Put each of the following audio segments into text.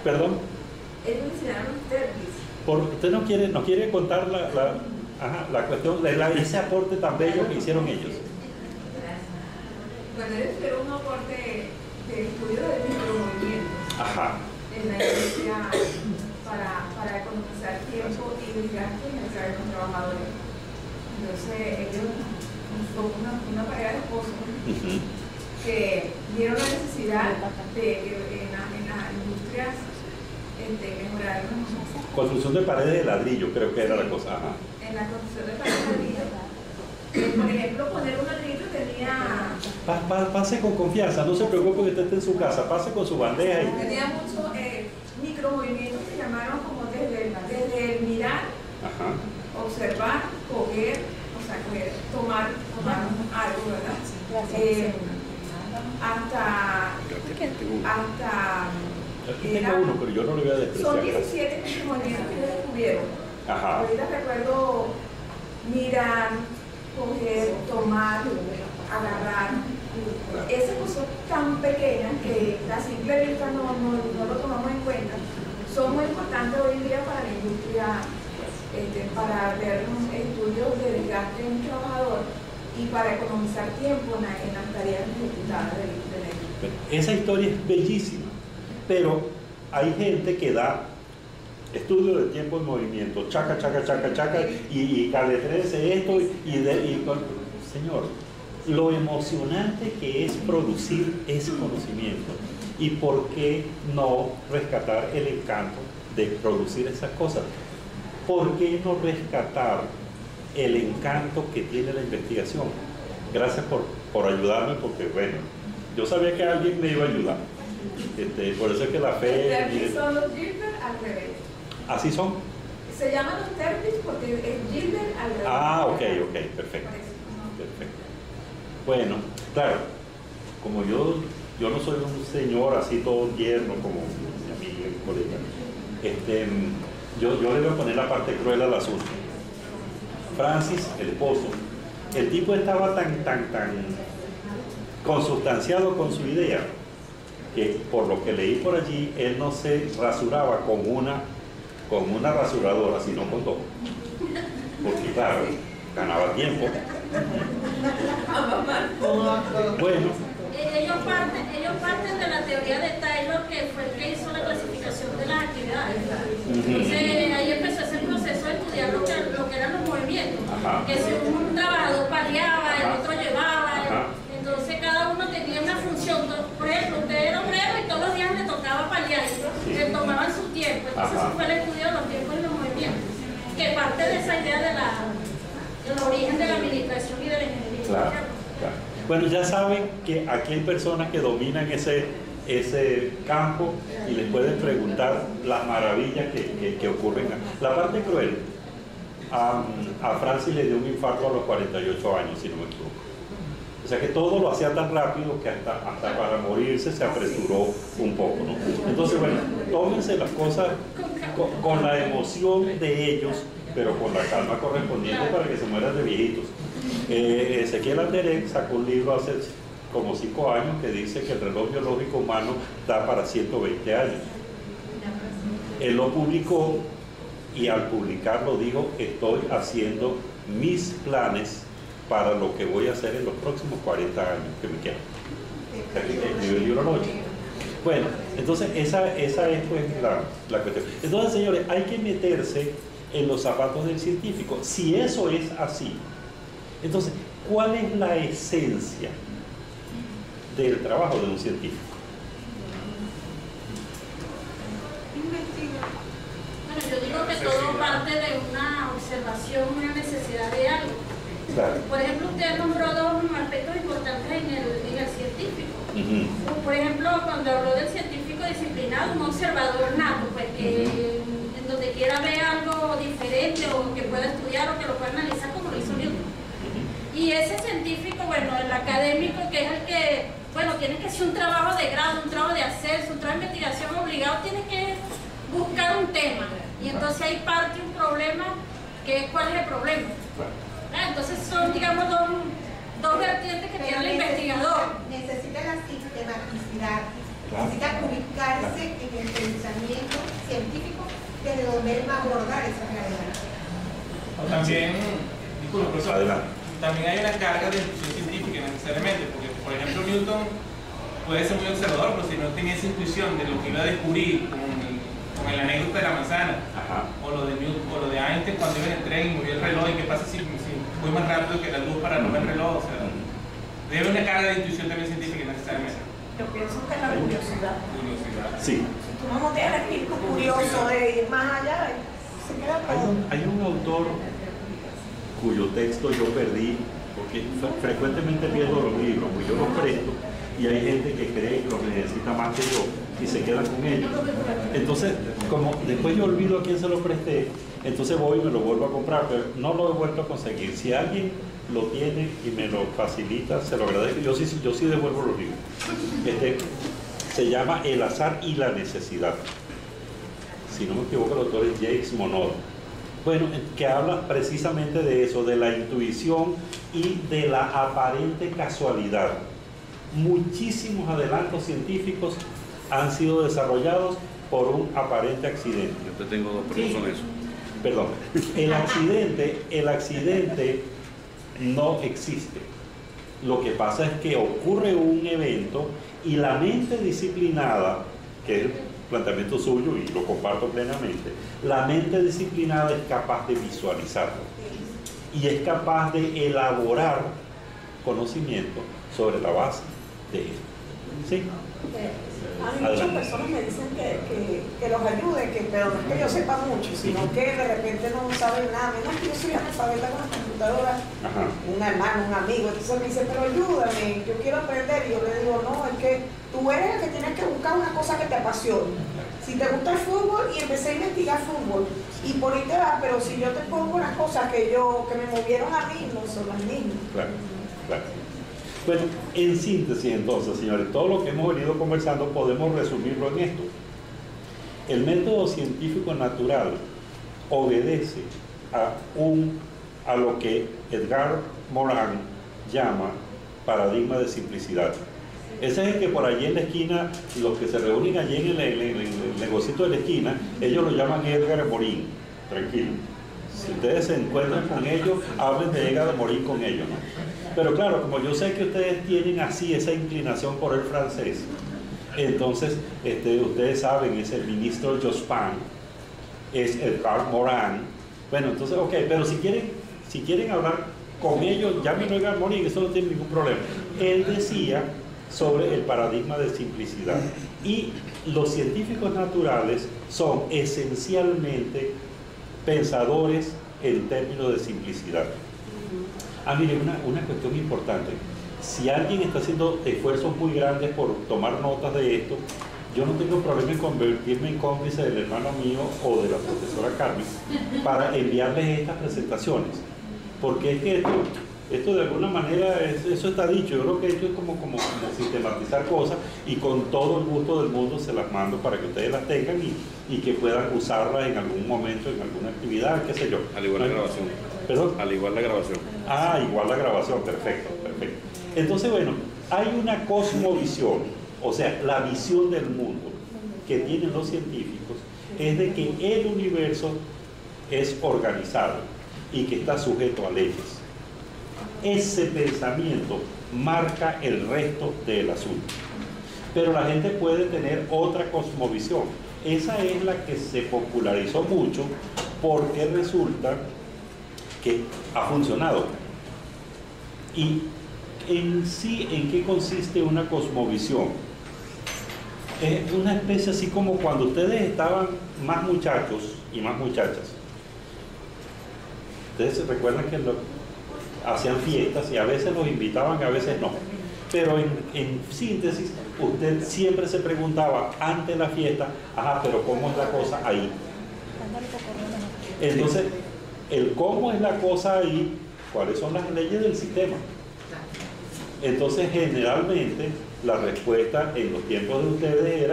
Perdón. Ellos enseñaron ustedes. ¿Usted no quiere contar la cuestión de ese aporte tan bello que hicieron ellos? Bueno, ellos hicieron un aporte de estudio de micromovimientos en la industria para economizar tiempo y desgaste en el trabajo de los trabajadores. Entonces, ellos son una pareja de esposos que vieron la necesidad de que en las industrias mejorar. Construcción de paredes de ladrillo, creo que era la cosa. En la construcción de paredes de ladrillo. Por ejemplo, poner un ladrillo tenía... Pase con confianza, no se preocupe que usted esté en su casa, pase con su bandeja. Tenía muchos micromovimientos que llamaron como desde el mirar, observar, coger, o sea, tomar algo, ¿verdad? Hasta aquí tengo uno, pero yo no lo voy a despreciar. Son 17 micromovimientos que descubrieron. Ahorita recuerdo mirar, coger, tomar, agarrar. Esas cosas tan pequeñas que a simple vista no lo tomamos en cuenta, son muy importantes hoy en día para la industria, para ver estudios de desgaste en un trabajador y para economizar tiempo en las tareas ejecutadas de la industria. Esa historia es bellísima, pero hay gente que da estudio de tiempo en movimiento, chaca, y caletrece esto, señor, lo emocionante que es producir ese conocimiento y por qué no rescatar el encanto de producir esas cosas. ¿Por qué no rescatar el encanto que tiene la investigación? Gracias por ayudarme, porque bueno, yo sabía que alguien me iba a ayudar. Por eso es que la fe... Son los Gilbert al revés. ¿Así son? Se llaman los Terpis porque es Gilbert al revés. Ok, perfecto. Bueno, claro, como yo no soy un señor así todo tierno como mi amigo y colega, yo le voy a poner la parte cruel al asunto. Francis, el esposo, el tipo estaba tan consustanciado con su idea que, por lo que leí por allí, él no se rasuraba con una rasuradora, sino con dos, porque claro, ganaba tiempo. Bueno, ellos parten de la teoría de Taylor, que fue el que hizo la clasificación de las actividades. Entonces ahí empezó ese proceso de estudiar lo que eran los movimientos. Que si un trabajador paliaba, el otro llevaba, entonces cada uno tenía una función. Por ejemplo, usted era obrero y todos los días le tocaba paliar, le tomaban su tiempo. Entonces eso fue el estudio de los tiempos y los movimientos, que parte de esa idea del origen de la administración y de la ingeniería. Claro. Bueno, ya saben que aquí hay personas que dominan ese campo y les pueden preguntar las maravillas que ocurren. La parte cruel, a Francis le dio un infarto a los 48 años, si no me equivoco. O sea que todo lo hacía tan rápido que hasta para morirse se apresuró un poco, ¿no? Entonces, bueno, tómense las cosas con la emoción de ellos, pero con la calma correspondiente para que se mueran de viejitos. Ezequiel Anderek sacó un libro hace como 5 años que dice que el reloj biológico humano da para 120 años. Él lo publicó y al publicarlo dijo: estoy haciendo mis planes para lo que voy a hacer en los próximos 40 años que me quedan. Escribió el libro Noche. Bueno, entonces esa es pues la cuestión. Entonces, señores, hay que meterse en los zapatos del científico. Si eso es así, entonces, ¿cuál es la esencia del trabajo de un científico? Bueno, yo digo que todo parte de una observación, una necesidad de algo. Claro. Por ejemplo, usted nombró dos aspectos importantes en el científico. Por ejemplo, cuando habló del científico disciplinado, un observador nato, pues que en donde quiera ver algo diferente o que pueda estudiar o que lo pueda analizar como lo hizo Newton. Y ese científico, bueno, el académico, que es el que, bueno, tiene que hacer un trabajo de grado, un trabajo de acceso, un trabajo de investigación obligado, tiene que buscar un tema. Y entonces ahí parte un problema, que es ¿cuál es el problema? Entonces son, digamos, dos vertientes que tiene el investigador. Necesita la sistematicidad necesita ubicarse en el pensamiento científico desde donde él va a abordar esa realidad. También, disculpe, profesor, también hay una carga de intuición científica necesariamente, porque por ejemplo Newton puede ser muy observador, pero si no tenía esa intuición de lo que iba a descubrir con el anécdota de la manzana, o lo de Newton, o lo de Einstein cuando iba en el tren y movió el reloj, y qué pasa si voy más rápido que la luz para no ver el reloj, o sea, debe una carga de intuición también científica necesariamente. Yo pienso que es la curiosidad. Sí. Si tú no tienes el espíritu curioso de ir más allá, se queda todo. Hay un autor cuyo texto yo perdí, porque frecuentemente pierdo los libros, pues yo los presto y hay gente que cree que los necesita más que yo y se queda con ellos. Entonces, como después yo olvido a quién se lo presté, entonces voy y me lo vuelvo a comprar, pero no lo he vuelto a conseguir. Si alguien lo tiene y me lo facilita, se lo agradezco. Yo sí devuelvo los libros. Se llama El azar y la necesidad. Si no me equivoco, el autor es Jacques Monod. Bueno, que habla precisamente de eso, de la intuición y de la aparente casualidad. Muchísimos adelantos científicos han sido desarrollados por un aparente accidente. Yo te tengo dos preguntas en eso. Perdón, el accidente no existe. Lo que pasa es que ocurre un evento y la mente disciplinada, que es el planteamiento suyo y lo comparto plenamente, la mente disciplinada es capaz de visualizarlo y es capaz de elaborar conocimiento sobre la base de esto. ¿Sí? A mí muchas personas me dicen que los ayude, pero no es que yo sepa mucho, sino que de repente no saben nada, menos que yo soy analfabeta con las computadoras, un hermano, un amigo, entonces me dice, pero ayúdame, yo quiero aprender, y yo le digo, no, es que tú eres el que tienes que buscar una cosa que te apasione. Si te gusta el fútbol, y empecé a investigar fútbol, y por ahí te vas, pero si yo te pongo unas cosas que me movieron a mí, no son las mismas. Claro, claro. Bueno, en síntesis entonces, señores, todo lo que hemos venido conversando podemos resumirlo en esto. El método científico natural obedece a lo que Edgar Morin llama paradigma de simplicidad. Ese es el que por allí en la esquina, los que se reúnen allí en el negocito de la esquina, ellos lo llaman Edgar Morin, tranquilo. Si ustedes se encuentran con ellos, hablen de Edgar Morin con ellos, ¿no? Pero claro, como yo sé que ustedes tienen así esa inclinación por el francés, entonces ustedes saben, es el ministro Jospin, es Edgar Morin. Bueno, entonces, ok, pero si quieren hablar con ellos, llámenlo Edgar Morin, eso no tiene ningún problema. Él decía sobre el paradigma de simplicidad. Y los científicos naturales son esencialmente pensadores en términos de simplicidad. Mire, una cuestión importante. Si alguien está haciendo esfuerzos muy grandes por tomar notas de esto, yo no tengo problema en convertirme en cómplice del hermano mío o de la profesora Carmen para enviarles estas presentaciones. Porque es que esto de alguna manera, eso está dicho. Yo creo que esto es como sistematizar cosas, y con todo el gusto del mundo se las mando para que ustedes las tengan y que puedan usarlas en algún momento, en alguna actividad, qué sé yo. Al igual la grabación. ¿Perdón? Al igual la grabación. Igual la grabación, perfecto, perfecto. Entonces, bueno, hay una cosmovisión, o sea, la visión del mundo que tienen los científicos es de que el universo es organizado y que está sujeto a leyes. Ese pensamiento marca el resto del asunto. Pero la gente puede tener otra cosmovisión. Esa es la que se popularizó mucho porque resulta que ha funcionado. Y en sí, ¿en qué consiste una cosmovisión? Es una especie así como cuando ustedes estaban más muchachos y más muchachas. Ustedes se recuerdan que hacían fiestas y a veces los invitaban y a veces no. Pero en síntesis, usted siempre se preguntaba antes de la fiesta, pero ¿cómo es la cosa ahí? Entonces, el cómo es la cosa ahí, cuáles son las leyes del sistema. Entonces, generalmente, la respuesta en los tiempos de ustedes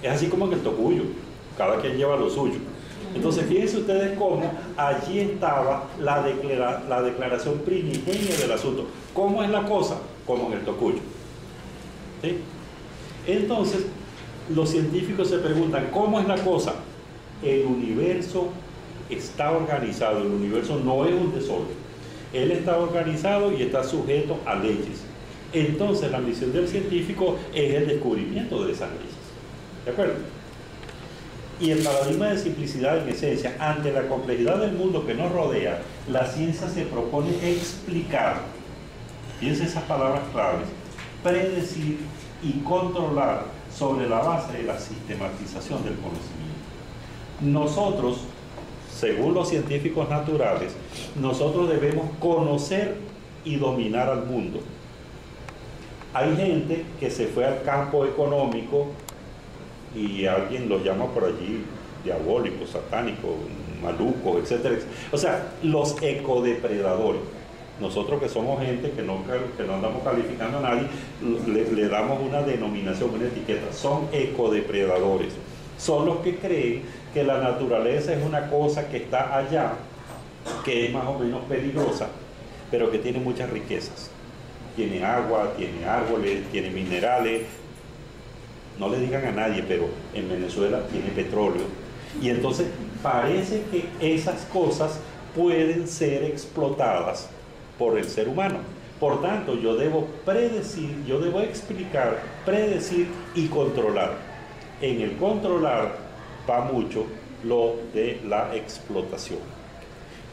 es así como en el tocuyo, cada quien lleva lo suyo. Entonces, fíjense ustedes cómo allí estaba la declaración primigenia del asunto. ¿Cómo es la cosa? Como en el tocuyo. ¿Sí? Entonces, los científicos se preguntan, ¿cómo es la cosa? El universo está organizado, el universo no es un desorden. Él está organizado y está sujeto a leyes. Entonces, la misión del científico es el descubrimiento de esas leyes. ¿De acuerdo? Y el paradigma de simplicidad, en esencia, ante la complejidad del mundo que nos rodea, la ciencia se propone explicar, fíjense esas palabras claves, predecir y controlar sobre la base de la sistematización del conocimiento. Nosotros, según los científicos naturales, nosotros debemos conocer y dominar al mundo. Hay gente que se fue al campo económico y alguien los llama por allí diabólicos, satánicos, malucos, etcétera. O sea, los ecodepredadores. Nosotros que somos gente que no andamos calificando a nadie, le damos una denominación, una etiqueta. Son ecodepredadores. Son los que creen que la naturaleza es una cosa que está allá, que es más o menos peligrosa, pero que tiene muchas riquezas. Tiene agua, tiene árboles, tiene minerales. No le digan a nadie, pero en Venezuela tiene petróleo. Y entonces parece que esas cosas pueden ser explotadas por el ser humano. Por tanto, yo debo predecir, yo debo explicar, predecir y controlar. En el controlar va mucho lo de la explotación.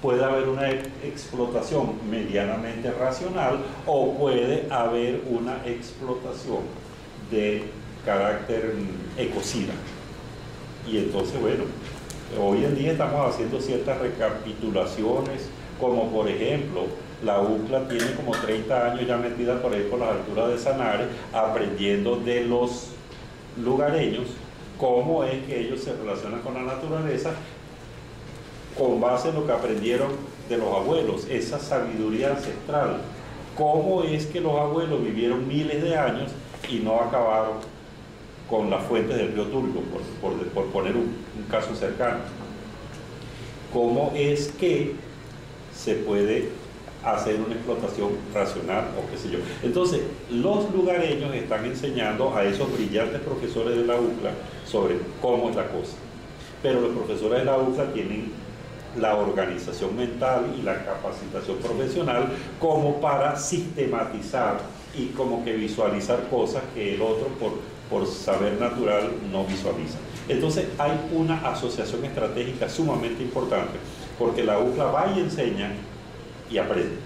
Puede haber una explotación medianamente racional o puede haber una explotación de carácter ecocida. Y entonces, bueno, hoy en día estamos haciendo ciertas recapitulaciones, como por ejemplo, la UCLA tiene como 30 años ya metida por ahí por las alturas de Sanare, aprendiendo de los lugareños cómo es que ellos se relacionan con la naturaleza con base en lo que aprendieron de los abuelos, esa sabiduría ancestral. Cómo es que los abuelos vivieron miles de años y no acabaron con las fuentes del río Turco, por poner un caso cercano. Cómo es que se puede hacer una explotación racional o qué sé yo. Entonces, los lugareños están enseñando a esos brillantes profesores de la UCLA sobre cómo es la cosa. Pero los profesores de la UCLA tienen la organización mental y la capacitación profesional como para sistematizar y como que visualizar cosas que el otro por saber natural no visualiza. Entonces hay una asociación estratégica sumamente importante, porque la UCLA va y enseña y aprende,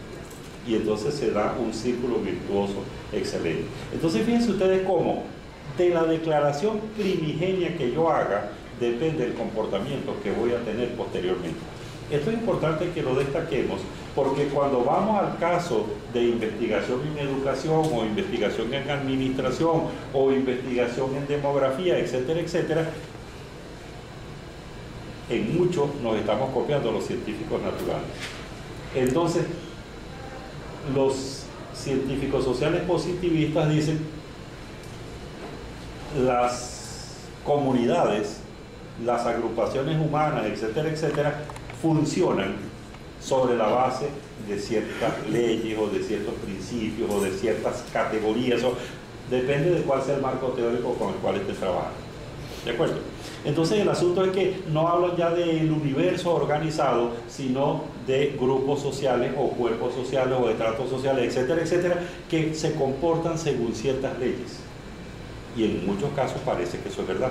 y entonces se da un círculo virtuoso excelente. Entonces fíjense ustedes cómo de la declaración primigenia que yo haga depende el comportamiento que voy a tener posteriormente. Esto es importante que lo destaquemos, porque cuando vamos al caso de investigación en educación o investigación en administración o investigación en demografía, etcétera, etcétera, en mucho nos estamos copiando a los científicos naturales. Entonces, los científicos sociales positivistas dicen las comunidades, las agrupaciones humanas, etcétera, etcétera, funcionan sobre la base de ciertas leyes o de ciertos principios o de ciertas categorías, o depende de cuál sea el marco teórico con el cual estés trabajando. ¿De acuerdo? Entonces el asunto es que no hablan ya del universo organizado, sino de grupos sociales o cuerpos sociales o estratos sociales, etcétera, etcétera, que se comportan según ciertas leyes. Y en muchos casos parece que eso es verdad.